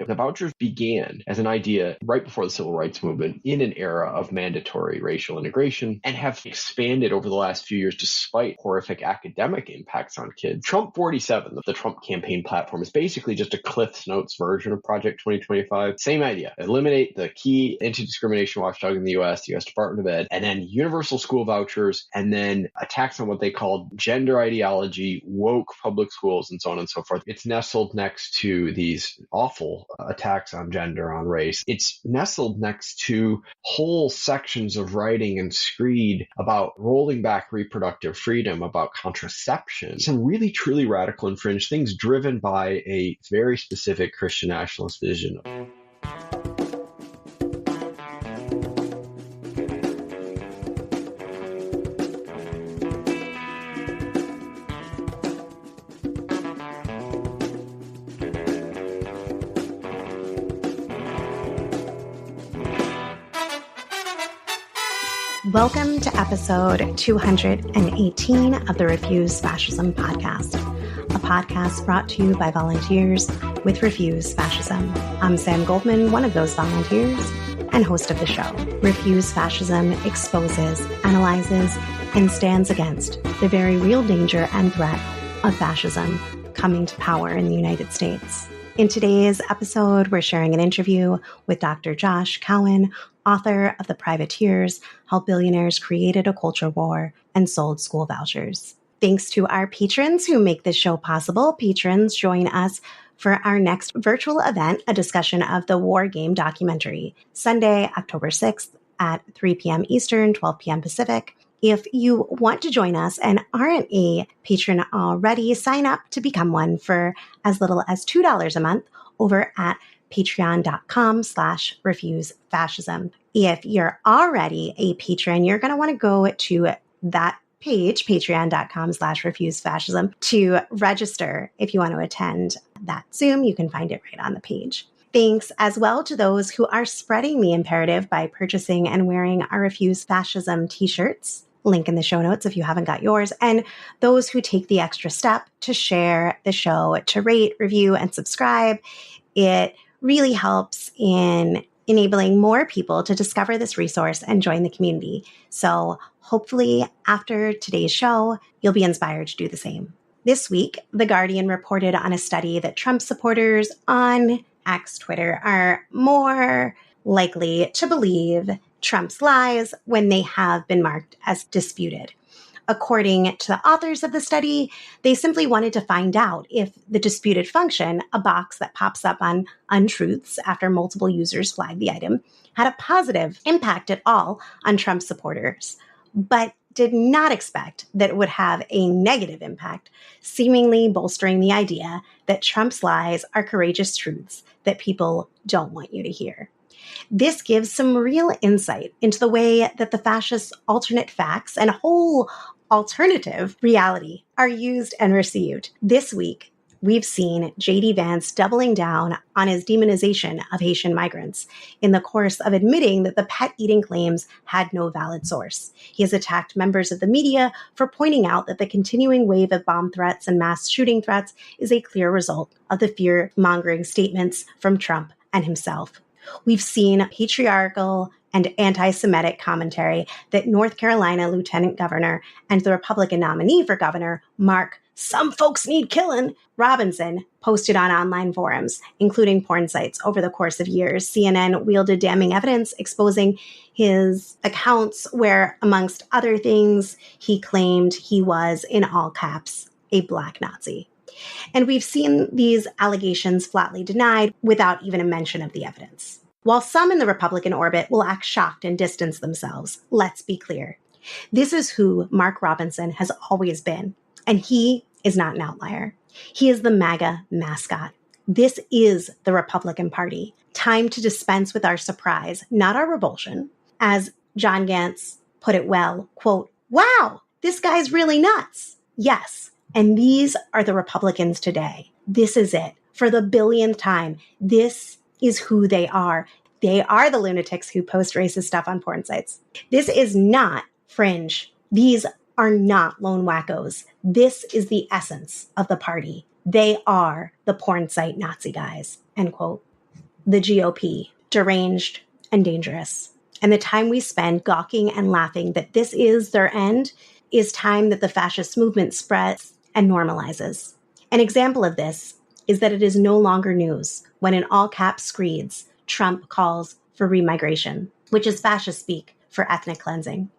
The vouchers began as an idea right before the civil rights movement in an era of mandatory racial integration and have expanded over the last few years despite horrific academic impacts on kids. Trump 47, the Trump campaign platform, is basically just a Cliff's Notes version of Project 2025. Same idea. Eliminate the key anti-discrimination watchdog in the U.S. Department of Ed, and then universal school vouchers, and then attacks on what they called gender ideology, woke public schools, and so on and so forth. It's nestled next to these awful attacks on gender, on race. It's nestled next to whole sections of writing and screed about rolling back reproductive freedom, about contraception, some really truly radical and fringe things driven by a very specific Christian nationalist vision. Welcome to episode 218 of the Refuse Fascism podcast, a podcast brought to you by volunteers with Refuse Fascism. I'm Sam Goldman, one of those volunteers and host of the show. Refuse Fascism exposes, analyzes, and stands against the very real danger and threat of fascism coming to power in the United States. In today's episode, we're sharing an interview with Dr. Josh Cowen, author of The Privateers, How Billionaires Created a Culture War and Sold School Vouchers. Thanks to our patrons who make this show possible. Patrons join us for our next virtual event, a discussion of the War Game documentary, Sunday, October 6th at 3 p.m. Eastern, 12 p.m. Pacific. If you want to join us and aren't a patron already, sign up to become one for as little as $2 a month over at patreon.com/refusefascism. If you're already a patron, you're going to want to go to that page, patreon.com/refusefascism, to register if you want to attend that Zoom. You can find it right on the page. Thanks as well to those who are spreading the imperative by purchasing and wearing our Refuse Fascism t-shirts. Link in the show notes if you haven't got yours. And those who take the extra step to share the show, to rate, review, and subscribe. It really helps in enabling more people to discover this resource and join the community. So hopefully after today's show, you'll be inspired to do the same. This week, The Guardian reported on a study that Trump supporters on X Twitter are more likely to believe Trump's lies when they have been marked as disputed. According to the authors of the study, they simply wanted to find out if the disputed function, a box that pops up on untruths after multiple users flag the item, had a positive impact at all on Trump supporters, but did not expect that it would have a negative impact, seemingly bolstering the idea that Trump's lies are courageous truths that people don't want you to hear. This gives some real insight into the way that the fascist alternate facts and whole alternative reality are used and received. This week, we've seen J.D. Vance doubling down on his demonization of Haitian migrants in the course of admitting that the pet eating claims had no valid source. He has attacked members of the media for pointing out that the continuing wave of bomb threats and mass shooting threats is a clear result of the fear-mongering statements from Trump and himself. We've seen patriarchal and anti-Semitic commentary that North Carolina Lieutenant Governor and the Republican nominee for governor, Mark "Some Folks Need Killing" Robinson, posted on online forums, including porn sites, over the course of years. CNN wielded damning evidence exposing his accounts where, amongst other things, he claimed he was, in all caps, a Black Nazi. And we've seen these allegations flatly denied without even a mention of the evidence. While some in the Republican orbit will act shocked and distance themselves, let's be clear. This is who Mark Robinson has always been, and he is not an outlier. He is the MAGA mascot. This is the Republican Party. Time to dispense with our surprise, not our revulsion. As John Gantz put it well, quote, "Wow, this guy's really nuts." Yes. And these are the Republicans today. This is it. For the billionth time, this is who they are. They are the lunatics who post racist stuff on porn sites. This is not fringe. These are not lone wackos. This is the essence of the party. They are the porn site Nazi guys, end quote. the GOP, deranged and dangerous. And the time we spend gawking and laughing that this is their end is time that the fascist movement spreads and normalizes. An example of this is that it is no longer news when in all caps screeds, Trump calls for remigration, which is fascist speak for ethnic cleansing.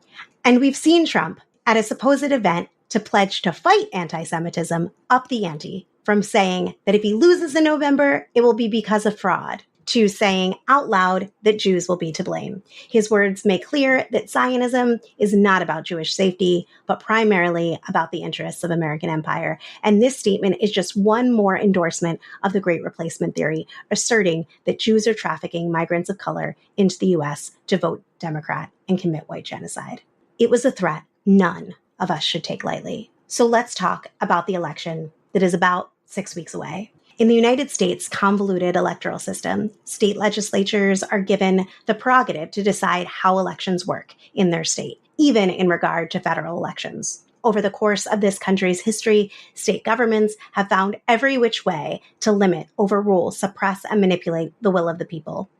And we've seen Trump at a supposed event to pledge to fight anti-Semitism up the ante, from saying that if he loses in November, it will be because of fraud, to saying out loud that Jews will be to blame. His words make clear that Zionism is not about Jewish safety, but primarily about the interests of American empire. And this statement is just one more endorsement of the Great Replacement theory, asserting that Jews are trafficking migrants of color into the U.S. to vote Democrat and commit white genocide. It was a threat none of us should take lightly. So let's talk about the election that is about 6 weeks away. In the United States' convoluted electoral system, state legislatures are given the prerogative to decide how elections work in their state, even in regard to federal elections. Over the course of this country's history, state governments have found every which way to limit, overrule, suppress, and manipulate the will of the people.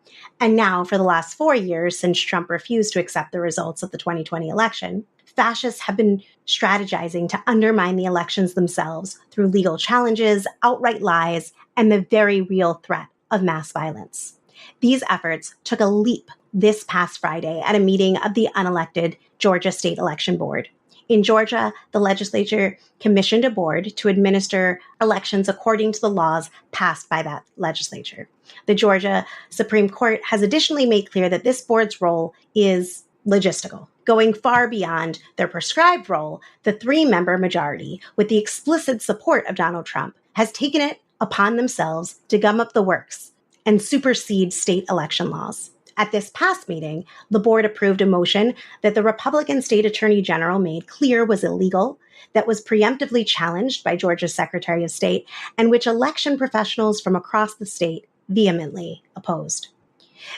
And now, for the last 4 years, since Trump refused to accept the results of the 2020 election, fascists have been strategizing to undermine the elections themselves through legal challenges, outright lies, and the very real threat of mass violence. These efforts took a leap this past Friday at a meeting of the unelected Georgia State Election Board. In Georgia, the legislature commissioned a board to administer elections according to the laws passed by that legislature. The Georgia Supreme Court has additionally made clear that this board's role is logistical. Going far beyond their prescribed role, the 3-member majority, with the explicit support of Donald Trump, has taken it upon themselves to gum up the works and supersede state election laws. At this past meeting, the board approved a motion that the Republican state attorney general made clear was illegal, that was preemptively challenged by Georgia's Secretary of State, and which election professionals from across the state vehemently opposed.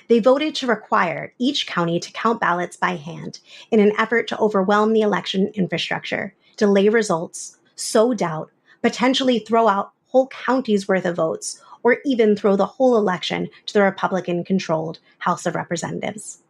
They voted to require each county to count ballots by hand in an effort to overwhelm the election infrastructure, delay results, sow doubt, potentially throw out whole counties' worth of votes, or even throw the whole election to the Republican-controlled House of Representatives.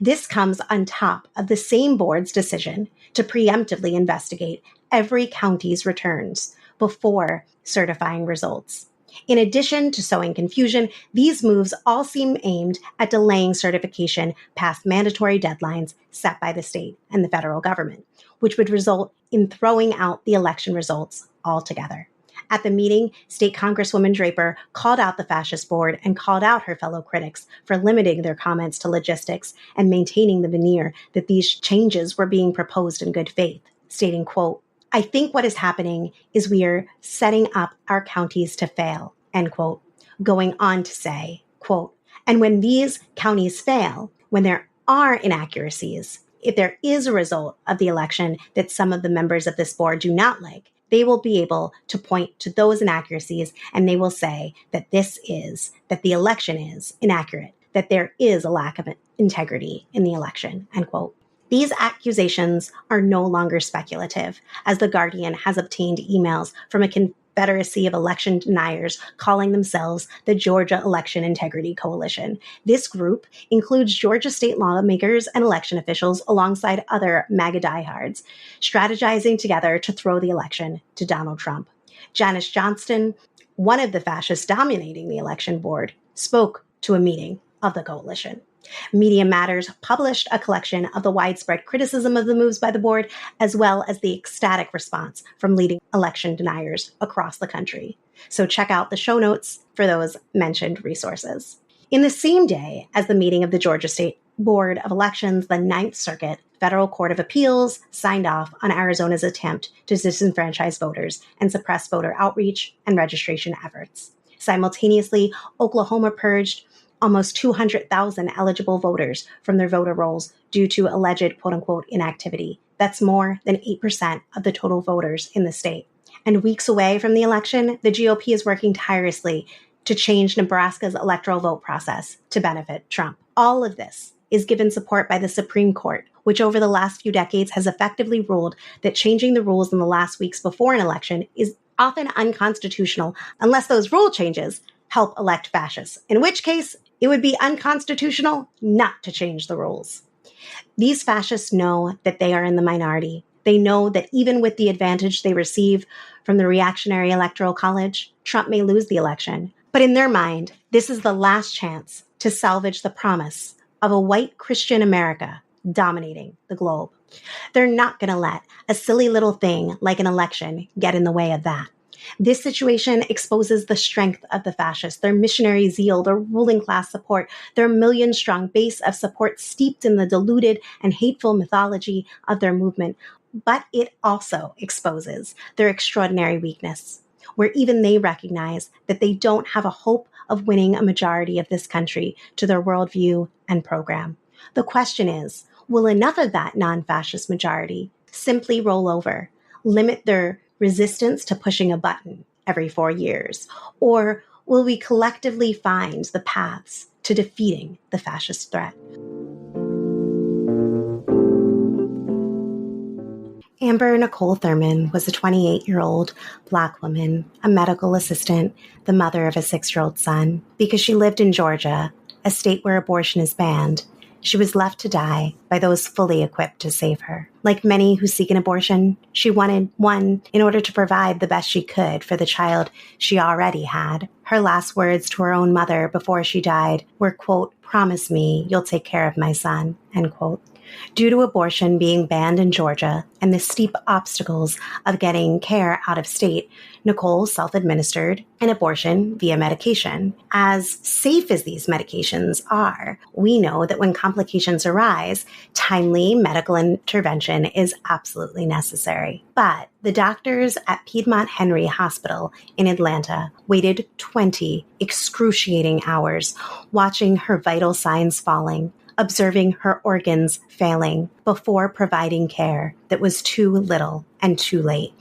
This comes on top of the same board's decision to preemptively investigate every county's returns before certifying results. In addition to sowing confusion, these moves all seem aimed at delaying certification past mandatory deadlines set by the state and the federal government, which would result in throwing out the election results altogether. At the meeting, State Congresswoman Draper called out the fascist board and called out her fellow critics for limiting their comments to logistics and maintaining the veneer that these changes were being proposed in good faith, stating, quote, "I think what is happening is we are setting up our counties to fail," end quote, going on to say, quote, "And when these counties fail, when there are inaccuracies, if there is a result of the election that some of the members of this board do not like, they will be able to point to those inaccuracies and they will say that that the election is inaccurate, that there is a lack of integrity in the election," end quote. These accusations are no longer speculative, as The Guardian has obtained emails from a confederacy of election deniers calling themselves the Georgia Election Integrity Coalition. This group includes Georgia state lawmakers and election officials alongside other MAGA diehards, strategizing together to throw the election to Donald Trump. Janice Johnston, one of the fascists dominating the election board, spoke to a meeting of the coalition. Media Matters published a collection of the widespread criticism of the moves by the board, as well as the ecstatic response from leading election deniers across the country. So check out the show notes for those mentioned resources. In the same day as the meeting of the Georgia State Board of Elections, the Ninth Circuit Federal Court of Appeals signed off on Arizona's attempt to disenfranchise voters and suppress voter outreach and registration efforts. Simultaneously, Oklahoma purged almost 200,000 eligible voters from their voter rolls due to alleged quote-unquote inactivity. That's more than 8% of the total voters in the state. And weeks away from the election, the GOP is working tirelessly to change Nebraska's electoral vote process to benefit Trump. All of this is given support by the Supreme Court, which over the last few decades has effectively ruled that changing the rules in the last weeks before an election is often unconstitutional unless those rule changes help elect fascists, in which case It would be unconstitutional not to change the rules. These fascists know that they are in the minority. They know that even with the advantage they receive from the reactionary electoral college, Trump may lose the election. But in their mind, this is the last chance to salvage the promise of a white Christian America dominating the globe. They're not going to let a silly little thing like an election get in the way of that. This situation exposes the strength of the fascists, their missionary zeal, their ruling class support, their million-strong base of support steeped in the deluded and hateful mythology of their movement. But it also exposes their extraordinary weakness, where even they recognize that they don't have a hope of winning a majority of this country to their worldview and program. The question is, will enough of that non-fascist majority simply roll over, limit their resistance to pushing a button every 4 years? Or will we collectively find the paths to defeating the fascist threat? Amber Nicole Thurman was a 28-year-old Black woman, a medical assistant, the mother of a 6-year-old son. Because she lived in Georgia, a state where abortion is banned, she was left to die by those fully equipped to save her. Like many who seek an abortion, she wanted one in order to provide the best she could for the child she already had. Her last words to her own mother before she died were, quote, "Promise me you'll take care of my son," end quote. Due to abortion being banned in Georgia and the steep obstacles of getting care out of state, Nicole self-administered an abortion via medication. As safe as these medications are, we know that when complications arise, timely medical intervention is absolutely necessary. But the doctors at Piedmont Henry Hospital in Atlanta waited 20 excruciating hours watching her vital signs falling, observing her organs failing before providing care that was too little and too late.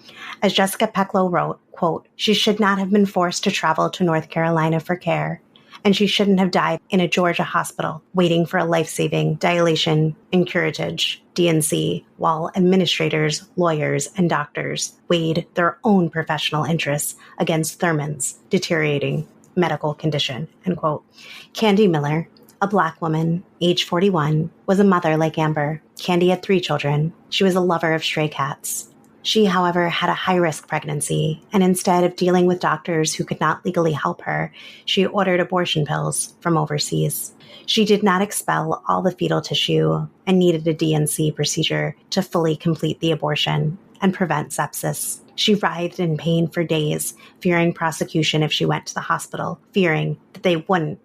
As Jessica Peklow wrote, quote, "She should not have been forced to travel to North Carolina for care, and she shouldn't have died in a Georgia hospital waiting for a life-saving dilation and curettage, DNC, while administrators, lawyers, and doctors weighed their own professional interests against Thurman's deteriorating medical condition," end quote. Candy Miller, a Black woman, age 41, was a mother like Amber. Candy had 3 children. She was a lover of stray cats. She, however, had a high-risk pregnancy, and instead of dealing with doctors who could not legally help her, she ordered abortion pills from overseas. She did not expel all the fetal tissue and needed a DNC procedure to fully complete the abortion and prevent sepsis. She writhed in pain for days, fearing prosecution if she went to the hospital, fearing that they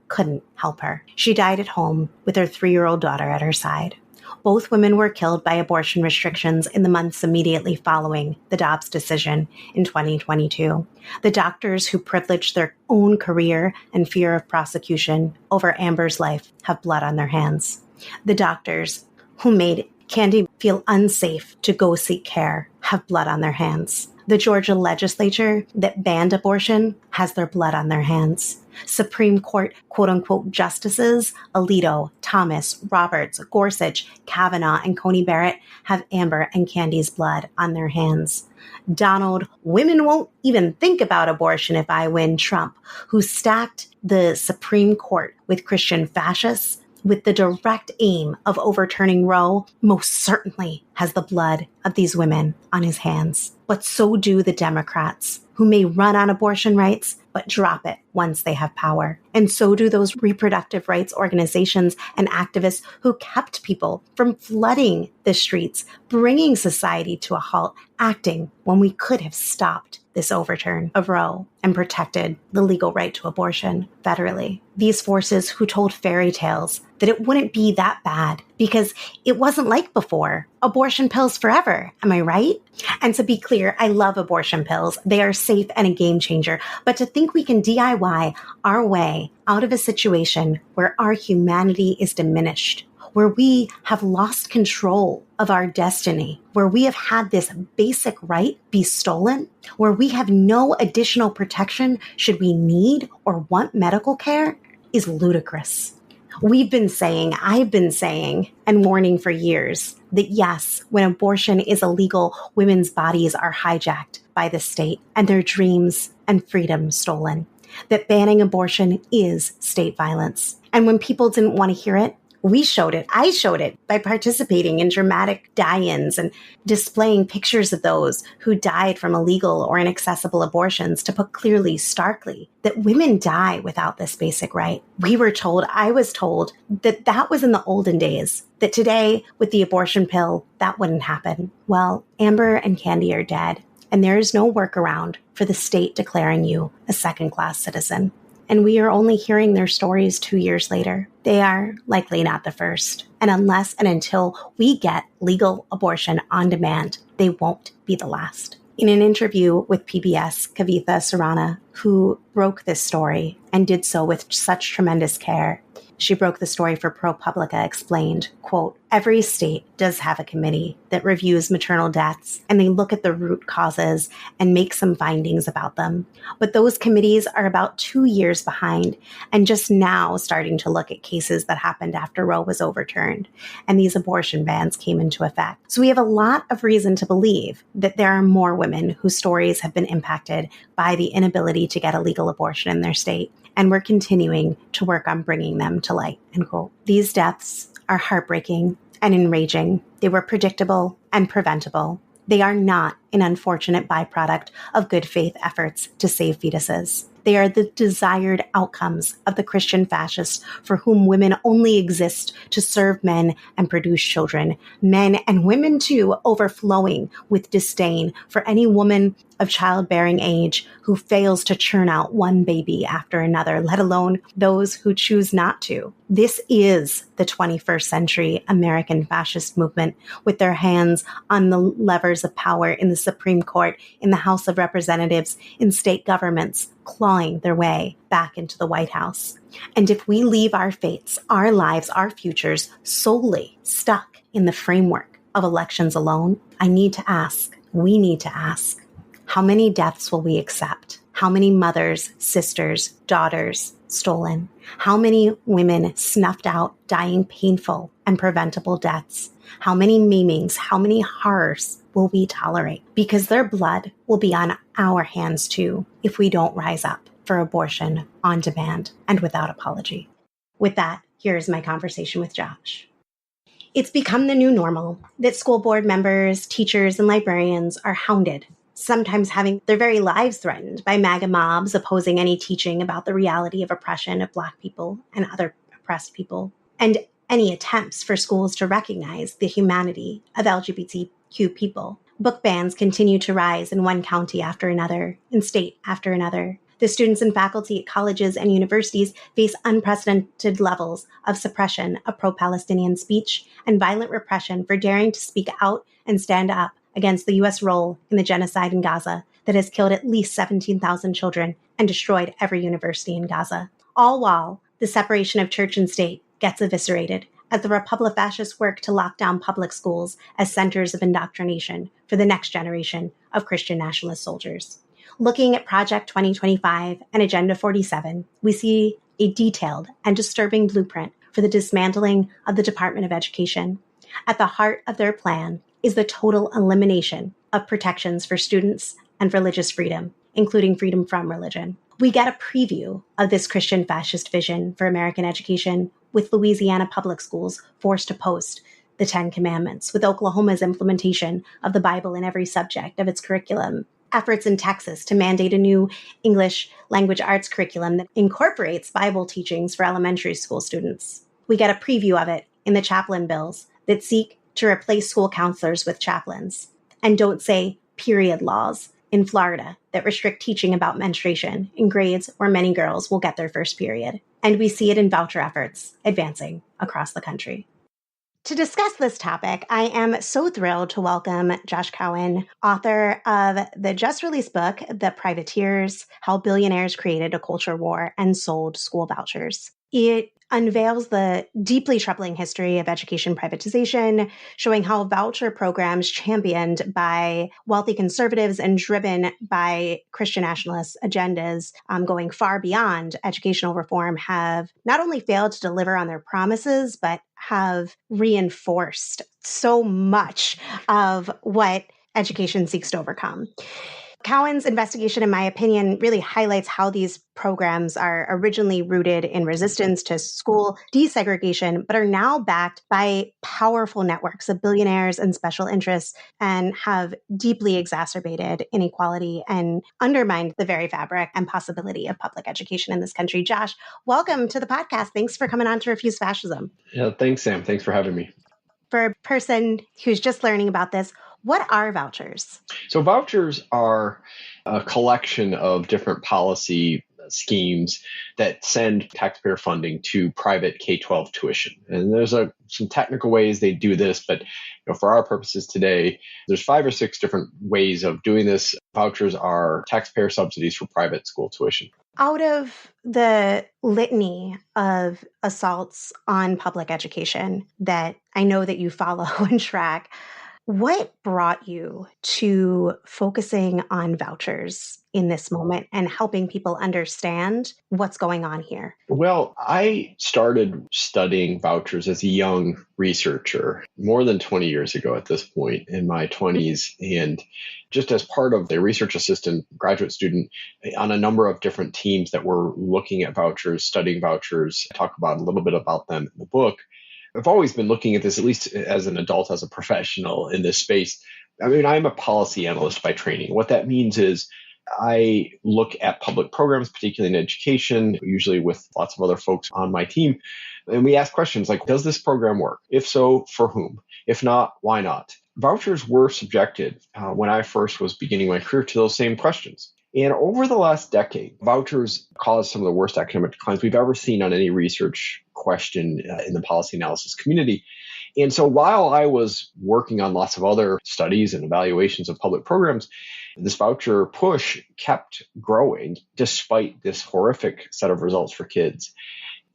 couldn't help her. She died at home with her 3-year-old daughter at her side. Both women were killed by abortion restrictions in the months immediately following the Dobbs decision in 2022. The doctors who privileged their own career and fear of prosecution over Amber's life have blood on their hands. The doctors who made Candy feel unsafe to go seek care have blood on their hands. The Georgia legislature that banned abortion has their blood on their hands. Supreme Court quote-unquote justices Alito, Thomas, Roberts, Gorsuch, Kavanaugh, and Coney Barrett have Amber and Candy's blood on their hands. Donald, "Women won't even think about abortion if I win," Trump, who stacked the Supreme Court with Christian fascists with the direct aim of overturning Roe, most certainly has the blood of these women on his hands. But so do the Democrats, who may run on abortion rights, but drop it once they have power. And so do those reproductive rights organizations and activists who kept people from flooding the streets, bringing society to a halt, acting when we could have stopped this overturn of Roe and protected the legal right to abortion federally. These forces who told fairy tales that it wouldn't be that bad because it wasn't like before. Abortion pills forever, am I right? And to be clear, I love abortion pills. They are safe and a game changer. But to think we can DIY our way out of a situation where our humanity is diminished, where we have lost control of our destiny, where we have had this basic right be stolen, where we have no additional protection should we need or want medical care, is ludicrous. I've been saying and warning for years that yes, when abortion is illegal, women's bodies are hijacked by the state and their dreams and freedom stolen. that banning abortion is state violence. And when people didn't want to hear it, we showed it. I showed it by participating in dramatic die-ins and displaying pictures of those who died from illegal or inaccessible abortions to put clearly, starkly, that women die without this basic right. I was told that that was in the olden days, that today with the abortion pill, that wouldn't happen. Well, Amber and Candy are dead, and there is no workaround for the state declaring you a second-class citizen. And we are only hearing their stories 2 years later. They are likely not the first. And unless and until we get legal abortion on demand, they won't be the last. In an interview with PBS, Kavitha Surana, who broke this story and did so with such tremendous care, she broke the story for ProPublica, explained, quote, "Every state does have a committee that reviews maternal deaths, and they look at the root causes and make some findings about them. But those committees are about 2 years behind and just now starting to look at cases that happened after Roe was overturned and these abortion bans came into effect. So we have a lot of reason to believe that there are more women whose stories have been impacted by the inability to get a legal abortion in their state. And we're continuing to work on bringing them to light," end quote. These deaths are heartbreaking and enraging. They were predictable and preventable. They are not an unfortunate byproduct of good faith efforts to save fetuses. They are the desired outcomes of the Christian fascists for whom women only exist to serve men and produce children. Men and women too, overflowing with disdain for any woman of childbearing age who fails to churn out one baby after another, let alone those who choose not to. This is the 21st century American fascist movement, with their hands on the levers of power in the Supreme Court, in the House of Representatives, in state governments, clawing their way back into the White House. And if we leave our fates, our lives, our futures solely stuck in the framework of elections alone, we need to ask, how many deaths will we accept? How many mothers, sisters, daughters stolen? How many women snuffed out, dying painful and preventable deaths? How many maimings, how many horrors will we tolerate? Because their blood will be on our hands too if we don't rise up for abortion on demand and without apology. With that, here's my conversation with Josh. It's become the new normal that school board members, teachers, and librarians are hounded, sometimes having their very lives threatened by MAGA mobs opposing any teaching about the reality of oppression of Black people and other oppressed people, and any attempts for schools to recognize the humanity of LGBTQ people. Book bans continue to rise in one county after another, in state after another. The students and faculty at colleges and universities face unprecedented levels of suppression of pro-Palestinian speech and violent repression for daring to speak out and stand up against the U.S. role in the genocide in Gaza that has killed at least 17,000 children and destroyed every university in Gaza. All while the separation of church and state gets eviscerated as the Republic fascists work to lock down public schools as centers of indoctrination for the next generation of Christian nationalist soldiers. Looking at Project 2025 and Agenda 47, we see a detailed and disturbing blueprint for the dismantling of the Department of Education. At the heart of their plan is the total elimination of protections for students and religious freedom, including freedom from religion. We get a preview of this Christian fascist vision for American education with Louisiana public schools forced to post the 10 Commandments, with Oklahoma's implementation of the Bible in every subject of its curriculum, efforts in Texas to mandate a new English language arts curriculum that incorporates Bible teachings for elementary school students. We get a preview of it in the chaplain bills that seek to replace school counselors with chaplains, and don't say period laws in Florida that restrict teaching about menstruation in grades where many girls will get their first period. And we see it in voucher efforts advancing across the country. To discuss this topic, I am so thrilled to welcome Josh Cowen, author of the just released book, The Privateers: How Billionaires Created a Culture War and Sold School Vouchers. It unveils the deeply troubling history of education privatization, showing how voucher programs championed by wealthy conservatives and driven by Christian nationalist agendas going far beyond educational reform have not only failed to deliver on their promises, but have reinforced so much of what education seeks to overcome. Cowen's investigation, in my opinion, really highlights how these programs are originally rooted in resistance to school desegregation, but are now backed by powerful networks of billionaires and special interests and have deeply exacerbated inequality and undermined the very fabric and possibility of public education in this country. Josh, welcome to the podcast. Thanks for coming on to Refuse Fascism. Yeah, thanks, Sam. Thanks for having me. For a person who's just learning about this, what are vouchers? So vouchers are a collection of different policy schemes that send taxpayer funding to private K-12 tuition. And there's some technical ways they do this, but for our purposes today, there's 5 or 6 different ways of doing this. Vouchers are taxpayer subsidies for private school tuition. Out of the litany of assaults on public education that I know that you follow and track, what brought you to focusing on vouchers in this moment and helping people understand what's going on here? Well, I started studying vouchers as a young researcher more than 20 years ago at this point in my 20s. And just as part of the research assistant graduate student on a number of different teams that were looking at vouchers, studying vouchers, I talk about a little bit about them in the book. I've always been looking at this, at least as an adult, as a professional in this space. I mean, I'm a policy analyst by training. What that means is I look at public programs, particularly in education, usually with lots of other folks on my team. And we ask questions like, does this program work? If so, for whom? If not, why not? Vouchers were subjected when I first was beginning my career to those same questions. And over the last decade, vouchers caused some of the worst academic declines we've ever seen on any research question in the policy analysis community. And so while I was working on lots of other studies and evaluations of public programs, this voucher push kept growing despite this horrific set of results for kids.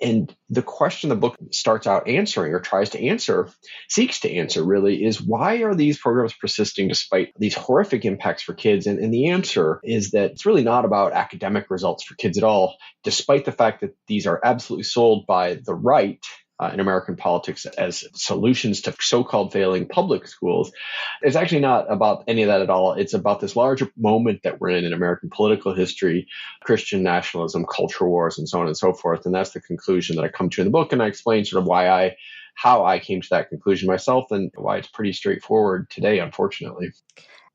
And the question the book starts out answering or tries to answer, seeks to answer really, is why are these programs persisting despite these horrific impacts for kids? And the answer is that it's really not about academic results for kids at all, despite the fact that these are absolutely sold by the right in American politics as solutions to so-called failing public schools. It's actually not about any of that at all. It's about this larger moment that we're in American political history, Christian nationalism, culture wars, and so on and so forth. And that's the conclusion that I come to in the book. And I explain sort of how I came to that conclusion myself and why it's pretty straightforward today, unfortunately.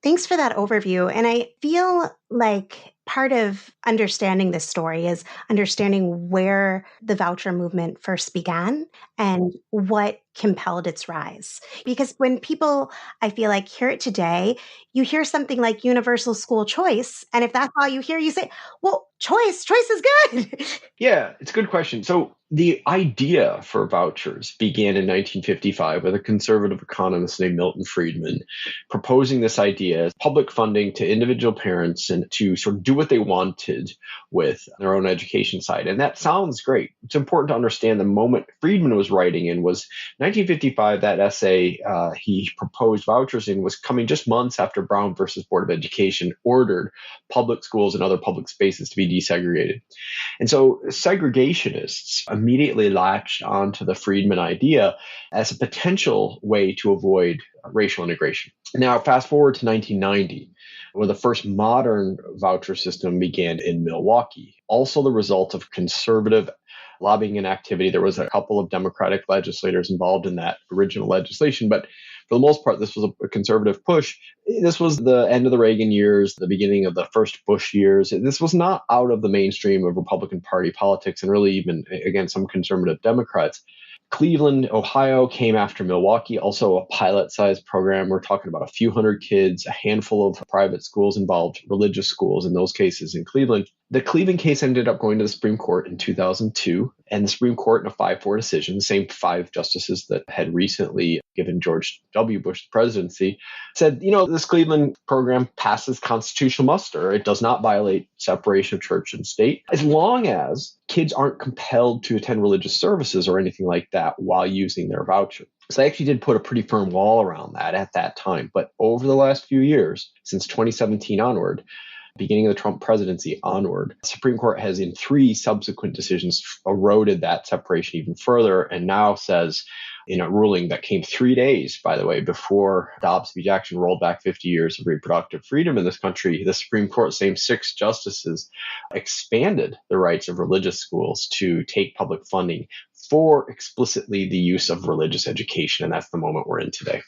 Thanks for that overview. And I feel like part of understanding this story is understanding where the voucher movement first began and what compelled its rise. Because when people, I feel like, hear it today, you hear something like universal school choice. And if that's all you hear, you say, well, choice is good. Yeah, it's a good question. So the idea for vouchers began in 1955 with a conservative economist named Milton Friedman proposing this idea as public funding to individual parents and to sort of do what they wanted with their own education side. And that sounds great. It's important to understand the moment Friedman was writing in was 1955. That essay he proposed vouchers in was coming just months after Brown versus Board of Education ordered public schools and other public spaces to be desegregated. And so segregationists immediately latched onto the Friedman idea as a potential way to avoid racial integration. Now, fast forward to 1990, where the first modern voucher system began in Milwaukee, also the result of conservative lobbying and activity. There was a couple of Democratic legislators involved in that original legislation, but for the most part, this was a conservative push. This was the end of the Reagan years, the beginning of the first Bush years. This was not out of the mainstream of Republican Party politics and really even, again, some conservative Democrats. Cleveland, Ohio came after Milwaukee, also a pilot-sized program. We're talking about a few hundred kids, a handful of private schools involved, religious schools in those cases in Cleveland. The Cleveland case ended up going to the Supreme Court in 2002, and the Supreme Court in a 5-4 decision, the same 5 justices that had recently given George W. Bush the presidency, said, this Cleveland program passes constitutional muster. It does not violate separation of church and state, as long as kids aren't compelled to attend religious services or anything like that while using their voucher. So they actually did put a pretty firm wall around that at that time. But over the last few years, since 2017 onward, beginning of the Trump presidency onward. The Supreme Court has in 3 subsequent decisions eroded that separation even further and now says, in a ruling that came 3 days, by the way, before Dobbs v. Jackson rolled back 50 years of reproductive freedom in this country, the Supreme Court, same 6 justices, expanded the rights of religious schools to take public funding for explicitly the use of religious education. And that's the moment we're in today.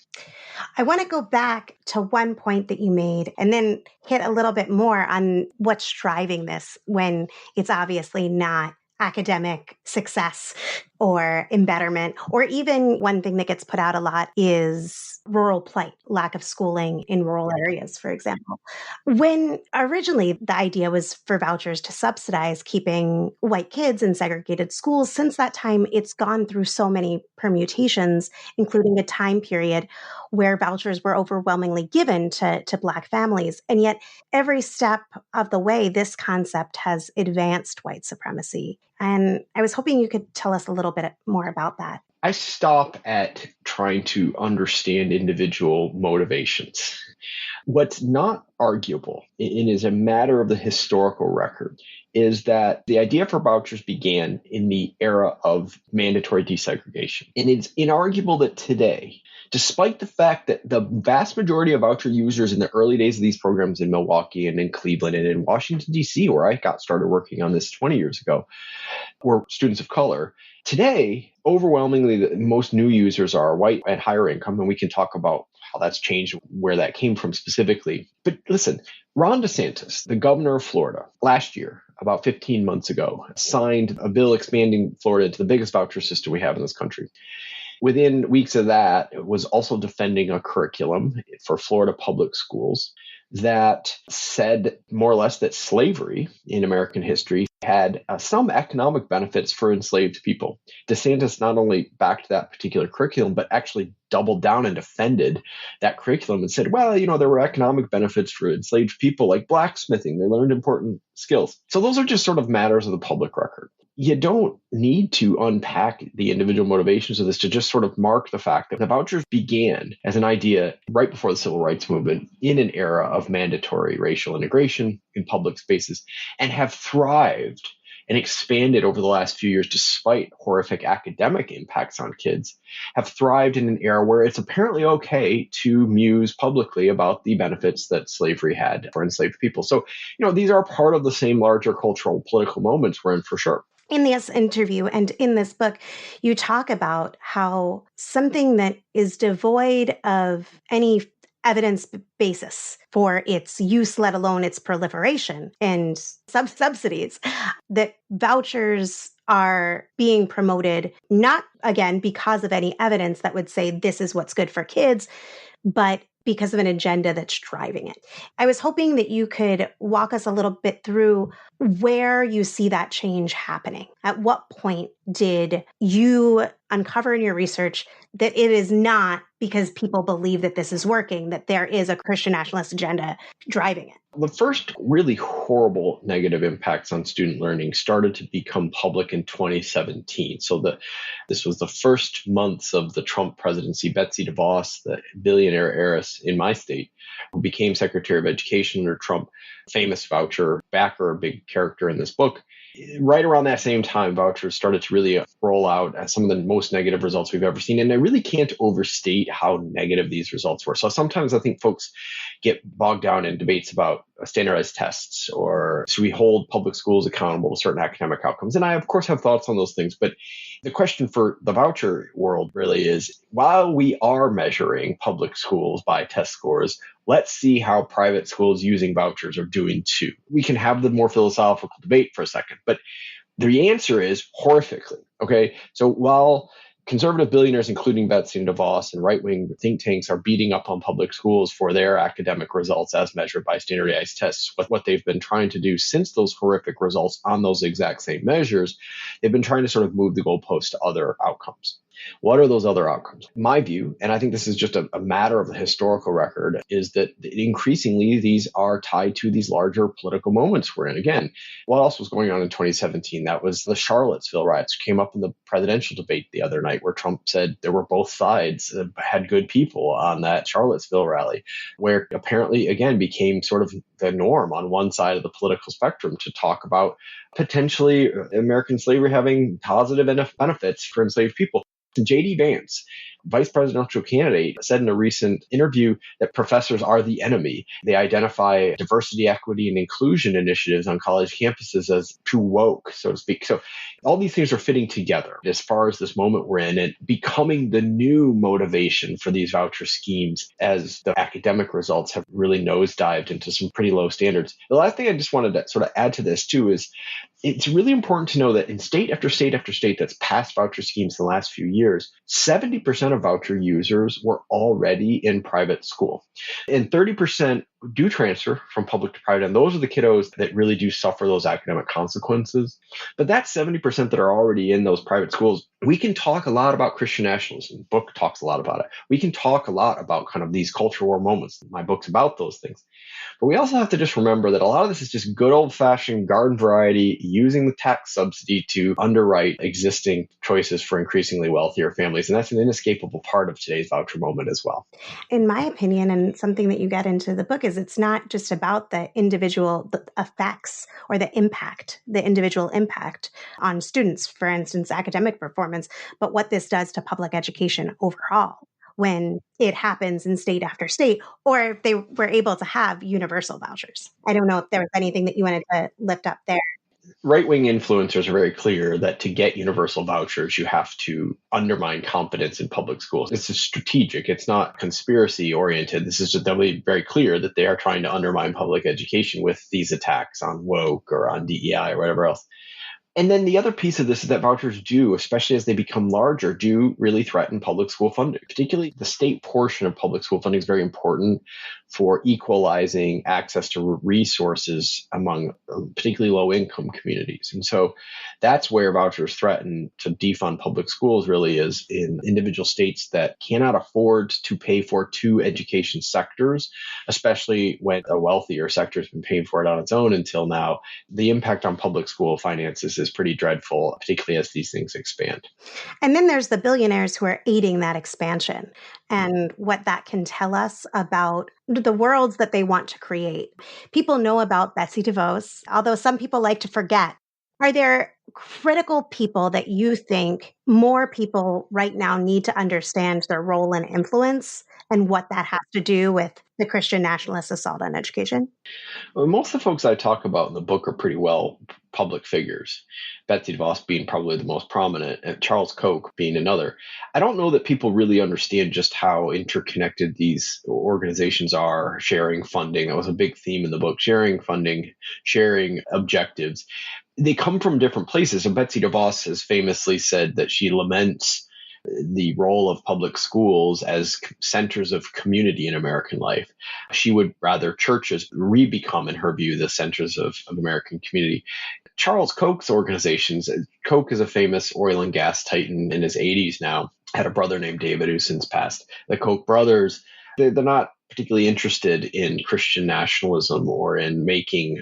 I want to go back to one point that you made and then hit a little bit more on what's driving this when it's obviously not academic success or embetterment, or even one thing that gets put out a lot is rural plight, lack of schooling in rural areas, for example. When originally the idea was for vouchers to subsidize keeping white kids in segregated schools, since that time, it's gone through so many permutations, including a time period where vouchers were overwhelmingly given to Black families. And yet, every step of the way, this concept has advanced white supremacy. And I was hoping you could tell us a little bit more about that. I stop at trying to understand individual motivations. What's not arguable, and is a matter of the historical record, is that the idea for vouchers began in the era of mandatory desegregation. And it's inarguable that today, despite the fact that the vast majority of voucher users in the early days of these programs in Milwaukee and in Cleveland and in Washington, D.C., where I got started working on this 20 years ago, were students of color. Today, overwhelmingly, most new users are white and higher income, and we can talk about how that's changed, where that came from specifically. But listen, Ron DeSantis, the governor of Florida, last year, about 15 months ago, signed a bill expanding Florida into the biggest voucher system we have in this country. Within weeks of that, it was also defending a curriculum for Florida public schools that said more or less that slavery in American history had some economic benefits for enslaved people. DeSantis not only backed that particular curriculum, but actually doubled down and defended that curriculum and said, well, there were economic benefits for enslaved people like blacksmithing. They learned important skills. So those are just sort of matters of the public record. You don't need to unpack the individual motivations of this to just sort of mark the fact that the vouchers began as an idea right before the civil rights movement in an era of mandatory racial integration in public spaces and have thrived and expanded over the last few years despite horrific academic impacts on kids, have thrived in an era where it's apparently okay to muse publicly about the benefits that slavery had for enslaved people. So, these are part of the same larger cultural political moments we're in for sure. In this interview and in this book, you talk about how something that is devoid of any evidence basis for its use, let alone its proliferation and subsidies, that vouchers are being promoted, not, again, because of any evidence that would say this is what's good for kids, but because of an agenda that's driving it. I was hoping that you could walk us a little bit through where you see that change happening. At what point did you uncover in your research that it is not because people believe that this is working, that there is a Christian nationalist agenda driving it? The first really horrible negative impacts on student learning started to become public in 2017. So this was the first months of the Trump presidency. Betsy DeVos, the billionaire heiress in my state, who became Secretary of Education under Trump, famous voucher backer, a big character in this book. Right around that same time, vouchers started to really roll out as some of the most negative results we've ever seen. And I really can't overstate how negative these results were. So sometimes I think folks get bogged down in debates about standardized tests or should we hold public schools accountable to certain academic outcomes. And I, of course, have thoughts on those things. But the question for the voucher world really is, while we are measuring public schools by test scores, let's see how private schools using vouchers are doing too. We can have the more philosophical debate for a second, but the answer is horrifically. Okay. So while conservative billionaires, including Betsy and DeVos, and right-wing think tanks are beating up on public schools for their academic results as measured by standardized tests, what they've been trying to do since those horrific results on those exact same measures, they've been trying to sort of move the goalposts to other outcomes. What are those other outcomes? My view, and I think this is just a matter of the historical record, is that increasingly these are tied to these larger political moments we're in. Again, what else was going on in 2017? That was the Charlottesville riots, came up in the presidential debate the other night, where Trump said there were both sides had good people on that Charlottesville rally, where apparently, again, became sort of the norm on one side of the political spectrum to talk about potentially American slavery having positive benefits for enslaved people. J.D. Vance, vice presidential candidate, said in a recent interview that professors are the enemy. They identify diversity, equity, and inclusion initiatives on college campuses as too woke, so to speak. So all these things are fitting together as far as this moment we're in and becoming the new motivation for these voucher schemes as the academic results have really nosedived into some pretty low standards. The last thing I just wanted to sort of add to this too is it's really important to know that in state after state after state that's passed voucher schemes in the last few years, 70% of voucher users were already in private school. And 30% do transfer from public to private. And those are the kiddos that really do suffer those academic consequences. But that 70% that are already in those private schools, we can talk a lot about Christian nationalism. The book talks a lot about it. We can talk a lot about kind of these culture war moments. My book's about those things. But we also have to just remember that a lot of this is just good old-fashioned garden variety, using the tax subsidy to underwrite existing choices for increasingly wealthier families. And that's an inescapable part of today's voucher moment as well. In my opinion, and something that you get into the book, is it's not just about the individual effects or the individual impact on students, for instance, academic performance, but what this does to public education overall when it happens in state after state, or if they were able to have universal vouchers. I don't know if there was anything that you wanted to lift up there. Right-wing influencers are very clear that to get universal vouchers, you have to undermine confidence in public schools. This is strategic. It's not conspiracy-oriented. This is just very clear that they are trying to undermine public education with these attacks on woke or on DEI or whatever else. And then the other piece of this is that vouchers do, especially as they become larger, do really threaten public school funding. Particularly the state portion of public school funding is very important for equalizing access to resources among particularly low-income communities. And so that's where vouchers threaten to defund public schools really is in individual states that cannot afford to pay for two education sectors, especially when a wealthier sector has been paying for it on its own until now. The impact on public school finances is pretty dreadful, particularly as these things expand. And then there's the billionaires who are aiding that expansion and what that can tell us about the worlds that they want to create. People know about Betsy DeVos, although some people like to forget. Are there critical people that you think more people right now need to understand their role and influence and what that has to do with the Christian nationalist assault on education? Well, most of the folks I talk about in the book are pretty well public figures, Betsy DeVos being probably the most prominent, and Charles Koch being another. I don't know that people really understand just how interconnected these organizations are, sharing funding. That was a big theme in the book, sharing funding, sharing objectives. They come from different places. And Betsy DeVos has famously said that she laments the role of public schools as centers of community in American life. She would rather churches re-become, in her view, the centers of American community. Charles Koch's organizations, Koch is a famous oil and gas titan in his 80s now, had a brother named David who's since passed. The Koch brothers, they're not particularly interested in Christian nationalism or in making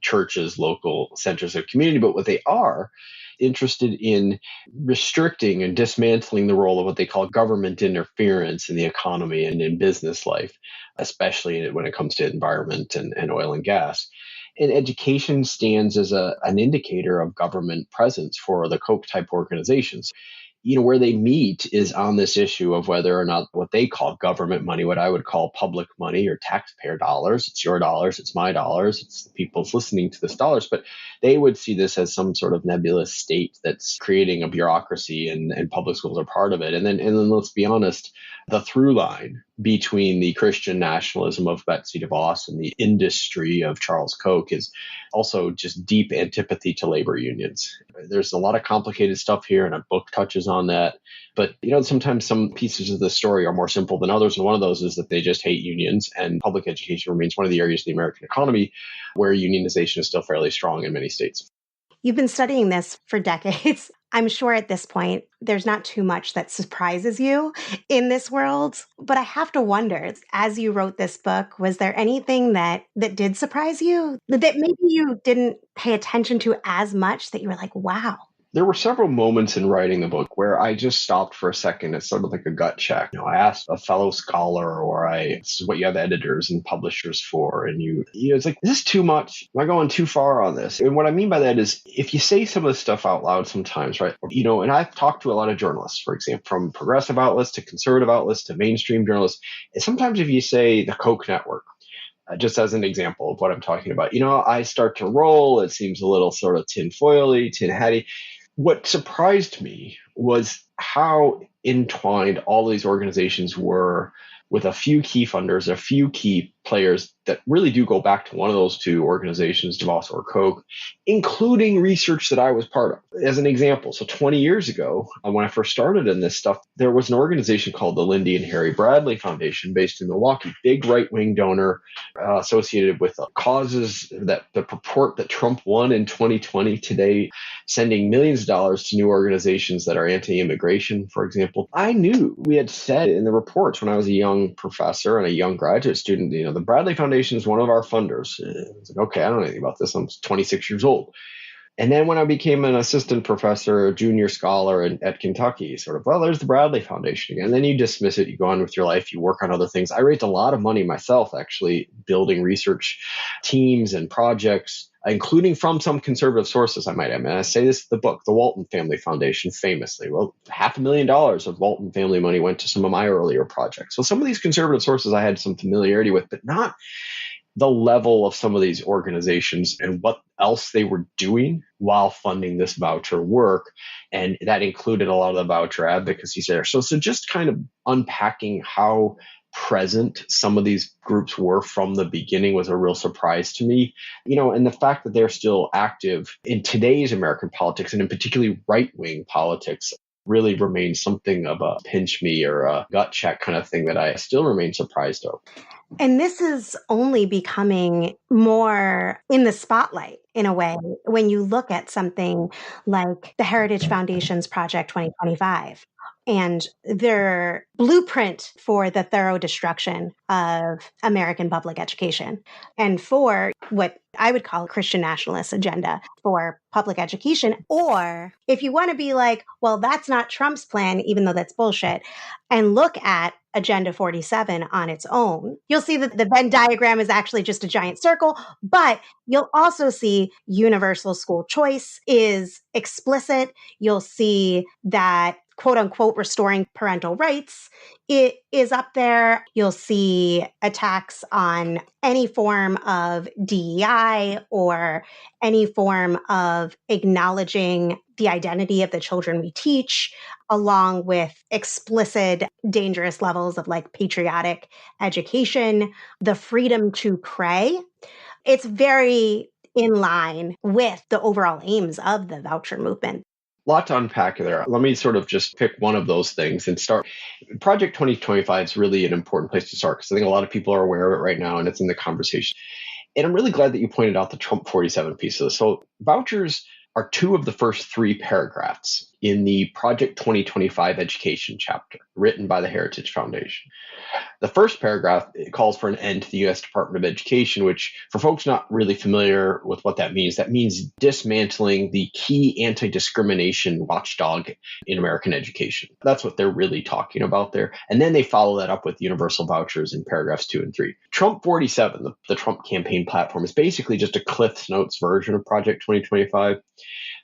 churches local centers of community, but what they are interested in restricting and dismantling the role of what they call government interference in the economy and in business life, especially when it comes to environment and oil and gas. And education stands as an indicator of government presence for the Koch type organizations. Where they meet is on this issue of whether or not what they call government money, what I would call public money or taxpayer dollars. It's your dollars, it's my dollars, it's the people's listening to this dollars. But they would see this as some sort of nebulous state that's creating a bureaucracy and public schools are part of it. And then let's be honest, the through line between the Christian nationalism of Betsy DeVos and the industry of Charles Koch is also just deep antipathy to labor unions. There's a lot of complicated stuff here, and a book touches on that. But, sometimes some pieces of the story are more simple than others. And one of those is that they just hate unions, and public education remains one of the areas of the American economy where unionization is still fairly strong in many states. You've been studying this for decades. I'm sure at this point, there's not too much that surprises you in this world. But I have to wonder, as you wrote this book, was there anything that did surprise you that maybe you didn't pay attention to as much that you were like, wow? There were several moments in writing the book where I just stopped for a second. It's sort of like a gut check. I asked a fellow scholar, this is what you have editors and publishers for. And it's like, is this too much? Am I going too far on this? And what I mean by that is if you say some of this stuff out loud sometimes, right? And I've talked to a lot of journalists, for example, from progressive outlets to conservative outlets to mainstream journalists. And sometimes if you say the Koch network, just as an example of what I'm talking about, I start to roll. It seems a little sort of tinfoily, tin hatty. What surprised me was how entwined all these organizations were with a few key funders, a few key players that really do go back to one of those two organizations, DeVos or Koch, including research that I was part of. As an example, so 20 years ago, when I first started in this stuff, there was an organization called the Lindy and Harry Bradley Foundation based in Milwaukee, big right-wing donor associated with causes that purport that Trump won in 2020 today, sending millions of dollars to new organizations that are anti-immigration, for example. I knew we had said in the reports when I was a young professor and a young graduate student, the Bradley Foundation is one of our funders. I was like, okay, I don't know anything about this. I'm 26 years old. And then when I became an assistant professor, a junior scholar at Kentucky, there's the Bradley Foundation again. And then you dismiss it. You go on with your life. You work on other things. I raised a lot of money myself, actually, building research teams and projects, including from some conservative sources, I might add. And I say this in the book, the Walton Family Foundation, famously. Well, $500,000 of Walton family money went to some of my earlier projects. So some of these conservative sources I had some familiarity with, but not the level of some of these organizations and what else they were doing while funding this voucher work. And that included a lot of the voucher advocacy there. So just kind of unpacking how present some of these groups were from the beginning was a real surprise to me. And the fact that they're still active in today's American politics, and in particularly right-wing politics, really remains something of a pinch me or a gut check kind of thing that I still remain surprised of. And this is only becoming more in the spotlight in a way when you look at something like the Heritage Foundation's Project 2025 and their blueprint for the thorough destruction of American public education and for what I would call a Christian nationalist agenda for public education. Or if you want to be like, well, that's not Trump's plan, even though that's bullshit, and look at Agenda 47 on its own, you'll see that the Venn diagram is actually just a giant circle, but you'll also see universal school choice is explicit. You'll see that quote unquote restoring parental rights, it is up there. You'll see attacks on any form of DEI or any form of acknowledging the identity of the children we teach, along with explicit dangerous levels of patriotic education, the freedom to pray. It's very in line with the overall aims of the voucher movement. Lot to unpack there. Let me sort of just pick one of those things and start. Project 2025 is really an important place to start because I think a lot of people are aware of it right now and it's in the conversation. And I'm really glad that you pointed out the Trump 47 piece of this. So vouchers are two of the first three paragraphs in the Project 2025 education chapter written by the Heritage Foundation. The first paragraph calls for an end to the U.S. Department of Education, which for folks not really familiar with what that means dismantling the key anti-discrimination watchdog in American education. That's what they're really talking about there. And then they follow that up with universal vouchers in paragraphs 2 and 3. Trump 47, the Trump campaign platform, is basically just a Cliff's Notes version of Project 2025.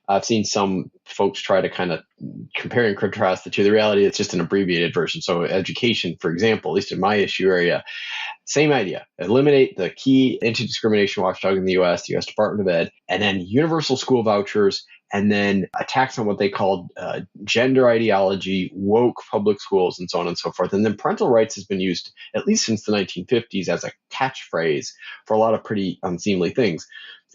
I've seen some folks try to kind of compare and contrast the two. The reality, it's just an abbreviated version. So education, for example, at least in my issue area, same idea. Eliminate the key anti-discrimination watchdog in the U.S. Department of Ed, and then universal school vouchers, and then attacks on what they called gender ideology, woke public schools, and so on and so forth. And then parental rights has been used, at least since the 1950s, as a catchphrase for a lot of pretty unseemly things.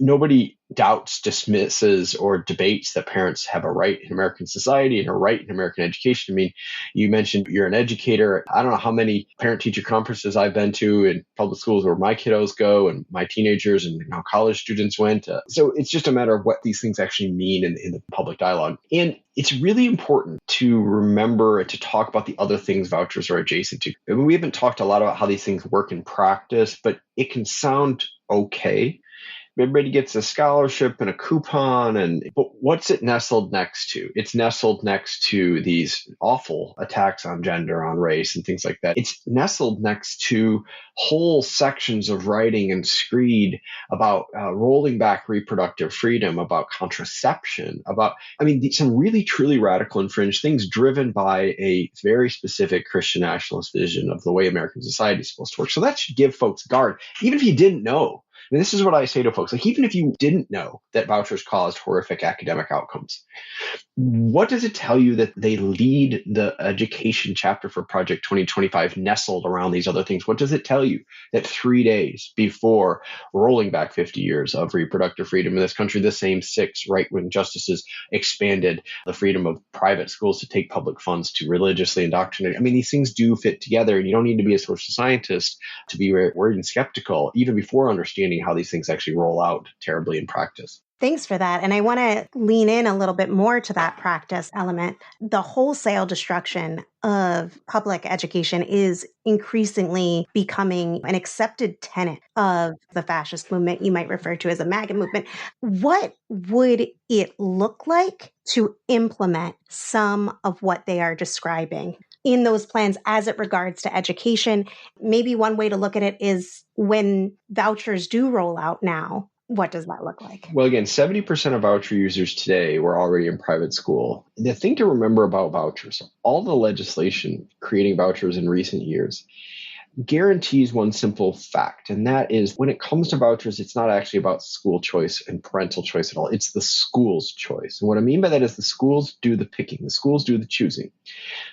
nobody doubts, dismisses, or debates that parents have a right in American society and a right in American education. I mean, you mentioned you're an educator. I don't know how many parent-teacher conferences I've been to in public schools where my kiddos go and my teenagers and college students went. So it's just a matter of what these things actually mean in the public dialogue. And it's really important to remember and to talk about the other things vouchers are adjacent to. I mean, we haven't talked a lot about how these things work in practice, but it can sound okay. Everybody gets a scholarship and a coupon, but what's it nestled next to? It's nestled next to these awful attacks on gender, on race, and things like that. It's nestled next to whole sections of writing and screed about rolling back reproductive freedom, about contraception, some really truly radical and fringe things driven by a very specific Christian nationalist vision of the way American society is supposed to work. So that should give folks guard, even if you didn't know. And this is what I say to folks, like, even if you didn't know that vouchers caused horrific academic outcomes, what does it tell you that they lead the education chapter for Project 2025 nestled around these other things? What does it tell you that 3 days before rolling back 50 years of reproductive freedom in this country, the same 6 right-wing justices expanded the freedom of private schools to take public funds to religiously indoctrinate? I mean, these things do fit together, and you don't need to be a social scientist to be worried and skeptical, even before understanding how these things actually roll out terribly in practice. Thanks for that. And I want to lean in a little bit more to that practice element. The wholesale destruction of public education is increasingly becoming an accepted tenet of the fascist movement you might refer to as a MAGA movement. What would it look like to implement some of what they are describing in those plans as it regards to education? Maybe one way to look at it is when vouchers do roll out now, what does that look like? Well, again, 70% of voucher users today were already in private school. The thing to remember about vouchers, all the legislation creating vouchers in recent years guarantees one simple fact, and that is when it comes to vouchers, it's not actually about school choice and parental choice at all. It's the school's choice. And what I mean by that is the schools do the picking, the schools do the choosing.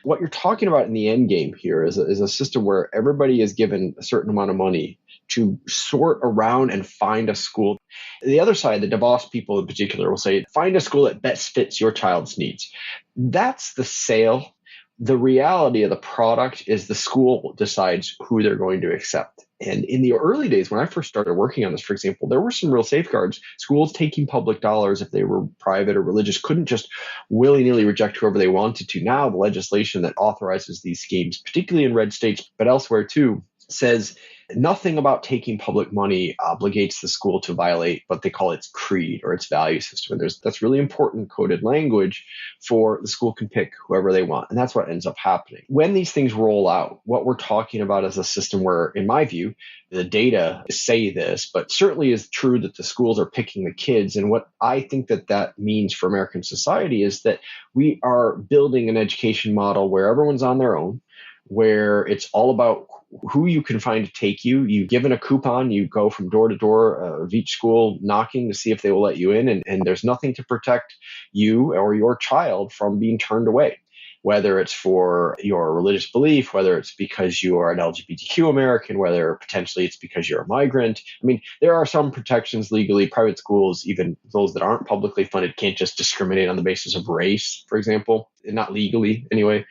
What you're talking about in the end game here is a system where everybody is given a certain amount of money to sort around and find a school. The other side, the DeVos people in particular, will say, find a school that best fits your child's needs. That's the sale. The reality of the product is the school decides who they're going to accept. And in the early days, when I first started working on this, for example, there were some real safeguards. Schools taking public dollars, if they were private or religious, couldn't just willy-nilly reject whoever they wanted to. Now, the legislation that authorizes these schemes, particularly in red states, but elsewhere too, says nothing about taking public money obligates the school to violate what they call its creed or its value system. And that's really important coded language for the school can pick whoever they want. And that's what ends up happening. When these things roll out, what we're talking about is a system where, in my view, the data say this, but certainly is true that the schools are picking the kids. And what I think that means for American society is that we are building an education model where everyone's on their own, where it's all about who you can find to take you. You given a coupon, you go from door to door of each school knocking to see if they will let you in. And there's nothing to protect you or your child from being turned away, whether it's for your religious belief, whether it's because you are an LGBTQ American, whether potentially it's because you're a migrant. I mean, there are some protections legally. Private schools, even those that aren't publicly funded, can't just discriminate on the basis of race, for example, not legally anyway.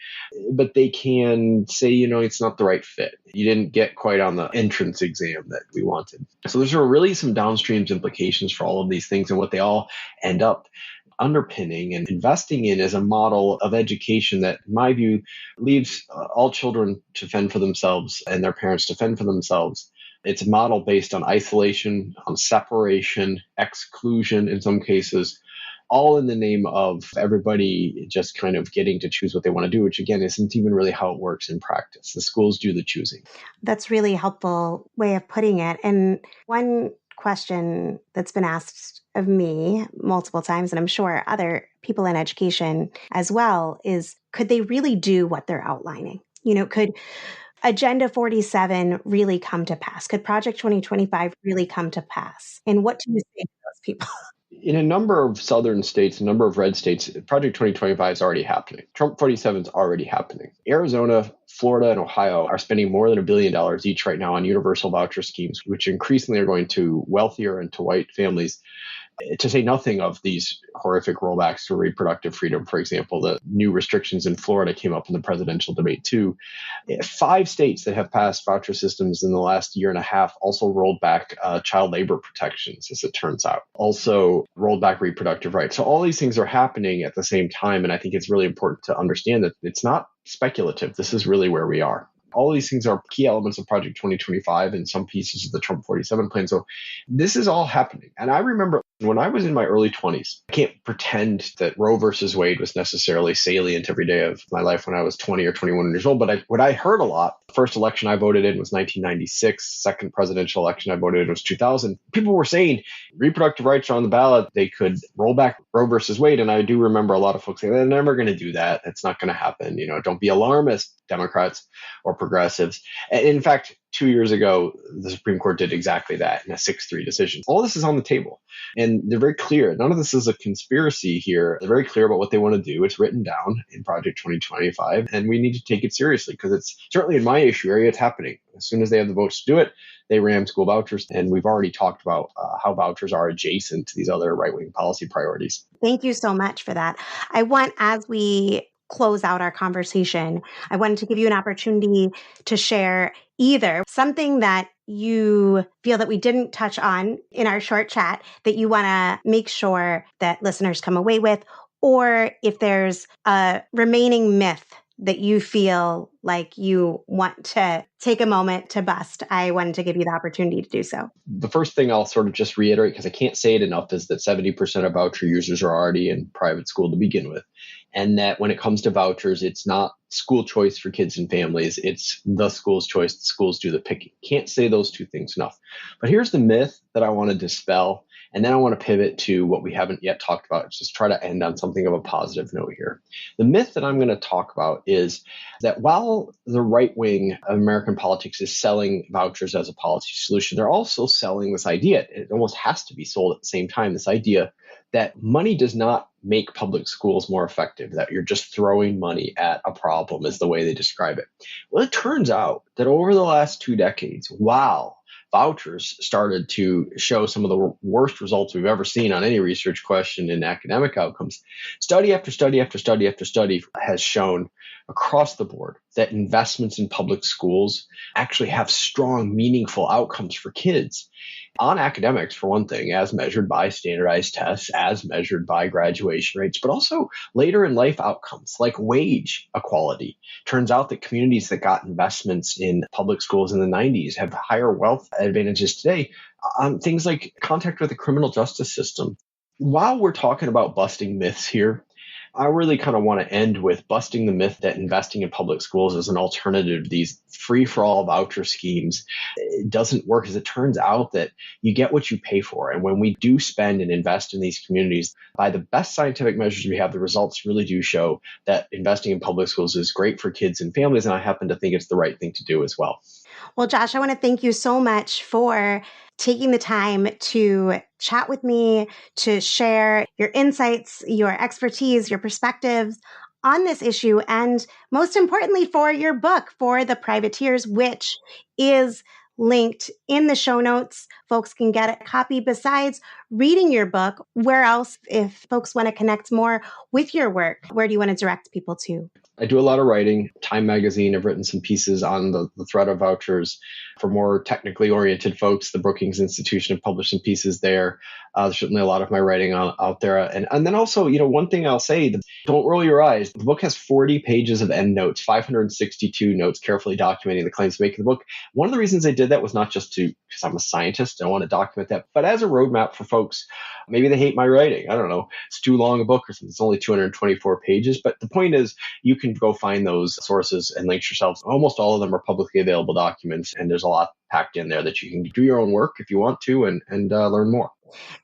But they can say, it's not the right fit. You didn't get quite on the entrance exam that we wanted. So there's really some downstream implications for all of these things, and what they all end up underpinning and investing in is a model of education that, in my view, leaves all children to fend for themselves and their parents to fend for themselves. It's a model based on isolation, on separation, exclusion in some cases, all in the name of everybody just kind of getting to choose what they want to do, which again isn't even really how it works in practice. The schools do the choosing. That's really a helpful way of putting it. And one question that's been asked of me multiple times, and I'm sure other people in education as well, is could they really do what they're outlining? Could Agenda 47 really come to pass? Could Project 2025 really come to pass? And what do you say to those people? In a number of southern states, a number of red states, Project 2025 is already happening. Trump 47 is already happening. Arizona, Florida, and Ohio are spending more than $1 billion each right now on universal voucher schemes, which increasingly are going to wealthier and to white families, to say nothing of these horrific rollbacks to reproductive freedom. For example, the new restrictions in Florida came up in the presidential debate too. 5 states that have passed voucher systems in the last year and a half also rolled back child labor protections, as it turns out, also rolled back reproductive rights. So all these things are happening at the same time. And I think it's really important to understand that it's not speculative. This is really where we are. All these things are key elements of Project 2025 and some pieces of the Trump 47 plan. So this is all happening. And I remember when I was in my early 20s, I can't pretend that Roe versus Wade was necessarily salient every day of my life when I was 20 or 21 years old. But what I heard a lot, the first election I voted in was 1996. Second presidential election I voted in was 2000. People were saying reproductive rights are on the ballot. They could roll back Roe versus Wade. And I do remember a lot of folks saying, they're never going to do that. It's not going to happen. Don't be alarmist, Democrats or progressives. And in fact, 2 years ago, the Supreme Court did exactly that in a 6-3 decision. All this is on the table. And they're very clear. None of this is a conspiracy here. They're very clear about what they want to do. It's written down in Project 2025, and we need to take it seriously because it's certainly in my issue area, it's happening. As soon as they have the votes to do it, they ram school vouchers. And we've already talked about how vouchers are adjacent to these other right-wing policy priorities. Thank you so much for that. I want, as we close out our conversation, I wanted to give you an opportunity to share either something that you feel that we didn't touch on in our short chat that you want to make sure that listeners come away with, or if there's a remaining myth that you feel like you want to take a moment to bust. I wanted to give you the opportunity to do so. The first thing I'll sort of just reiterate, because I can't say it enough, is that 70% of voucher users are already in private school to begin with. And that when it comes to vouchers, it's not school choice for kids and families. It's the school's choice. The schools do the picking. Can't say those two things enough. But here's the myth that I want to dispel. And then I want to pivot to what we haven't yet talked about. Just try to end on something of a positive note here. The myth that I'm going to talk about is that while the right wing of American politics is selling vouchers as a policy solution, they're also selling this idea. It almost has to be sold at the same time. This idea that money does not make public schools more effective, that you're just throwing money at a problem is the way they describe it. Well, it turns out that over the last 2 decades, wow, vouchers started to show some of the worst results we've ever seen on any research question in academic outcomes. Study after study after study after study has shown across the board that investments in public schools actually have strong, meaningful outcomes for kids. On academics, for one thing, as measured by standardized tests, as measured by graduation rates, but also later in life outcomes like wage equality. Turns out that communities that got investments in public schools in the 90s have higher wealth advantages today on things like contact with the criminal justice system. While we're talking about busting myths here, I really kind of want to end with busting the myth that investing in public schools is an alternative to these free-for-all voucher schemes. It doesn't work, as it turns out that you get what you pay for. And when we do spend and invest in these communities, by the best scientific measures we have, the results really do show that investing in public schools is great for kids and families. And I happen to think it's the right thing to do as well. Well, Josh, I want to thank you so much for taking the time to chat with me, to share your insights, your expertise, your perspectives on this issue, and most importantly, for your book, For the Privateers, which is linked in the show notes. Folks can get a copy. Besides reading your book, where else, if folks want to connect more with your work, where do you want to direct people to? I do a lot of writing. Time Magazine, I've written some pieces on the threat of vouchers. For more technically oriented folks, the Brookings Institution have published some pieces there. There's certainly a lot of my writing out there. And then also, one thing I'll say, don't roll your eyes. The book has 40 pages of endnotes, 562 notes carefully documenting the claims made in the book. One of the reasons I did that was not just because I'm a scientist, I want to document that, but as a roadmap for folks. Maybe they hate my writing. I don't know. It's too long a book or something. It's only 224 pages. But the point is, you can go find those sources and links yourselves. Almost all of them are publicly available documents, and there's a lot packed in there that you can do your own work if you want to and learn more.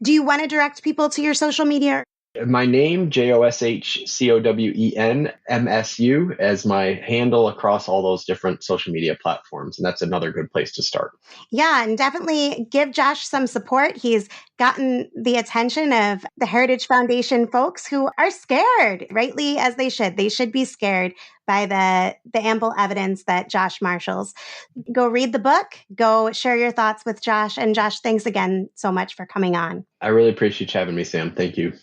Do you want to direct people to your social media? My name, JoshCowenMSU, as my handle across all those different social media platforms. And that's another good place to start. Yeah, and definitely give Josh some support. He's gotten the attention of the Heritage Foundation folks who are scared, rightly as they should. They should be scared by the ample evidence that Josh marshals. Go read the book, go share your thoughts with Josh. And Josh, thanks again so much for coming on. I really appreciate you having me, Sam. Thank you.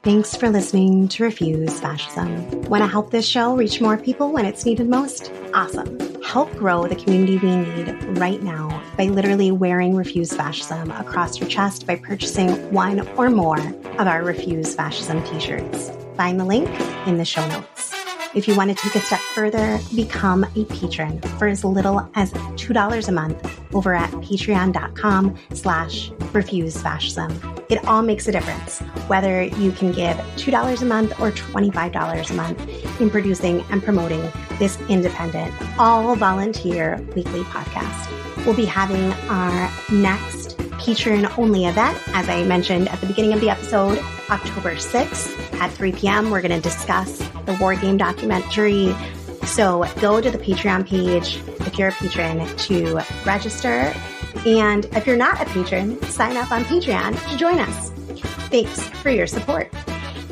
Thanks for listening to Refuse Fascism. Want to help this show reach more people when it's needed most? Awesome. Help grow the community we need right now by literally wearing Refuse Fascism across your chest by purchasing one or more of our Refuse Fascism t-shirts. Find the link in the show notes. If you want to take a step further, become a patron for as little as $2 a month over at patreon.com/refusefascism. It all makes a difference, whether you can give $2 a month or $25 a month in producing and promoting this independent, all volunteer weekly podcast. We'll be having our next patron-only event, as I mentioned at the beginning of the episode, October 6th at 3 p.m. We're going to discuss the war game documentary. So go to the Patreon page if you're a patron to register. And if you're not a patron, sign up on Patreon to join us. Thanks for your support.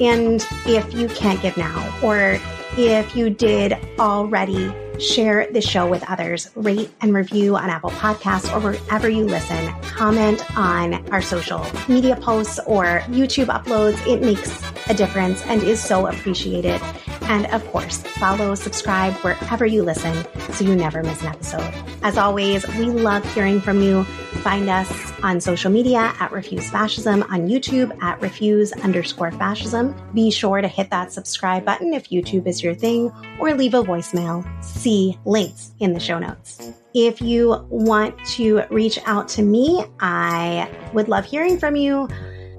And if you can't give now, or if you did already, share the show with others, rate and review on Apple Podcasts or wherever you listen, comment on our social media posts or YouTube uploads. It makes a difference and is so appreciated. And of course, follow, subscribe wherever you listen so you never miss an episode. As always, we love hearing from you. Find us on social media at Refuse Fascism, on YouTube at Refuse_Fascism. Be sure to hit that subscribe button if YouTube is your thing, or leave a voicemail. See links in the show notes. If you want to reach out to me, I would love hearing from you.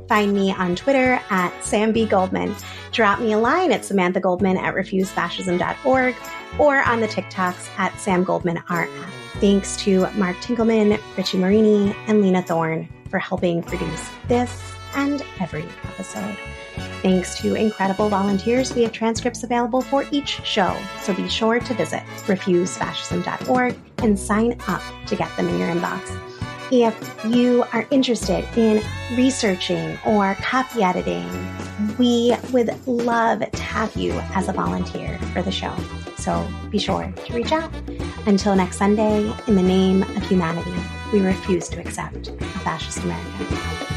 Find me on Twitter at Sam B. Goldman. Drop me a line at Samantha Goldman at refusefascism.org or on the TikToks at Sam Goldman RF. Thanks to Mark Tinkelman, Richie Marini, and Lena Thorne for helping produce this and every episode. Thanks to incredible volunteers, we have transcripts available for each show, so be sure to visit refusefascism.org and sign up to get them in your inbox. If you are interested in researching or copy editing, we would love to have you as a volunteer for the show. So be sure to reach out. Until next Sunday, in the name of humanity, we refuse to accept a fascist America.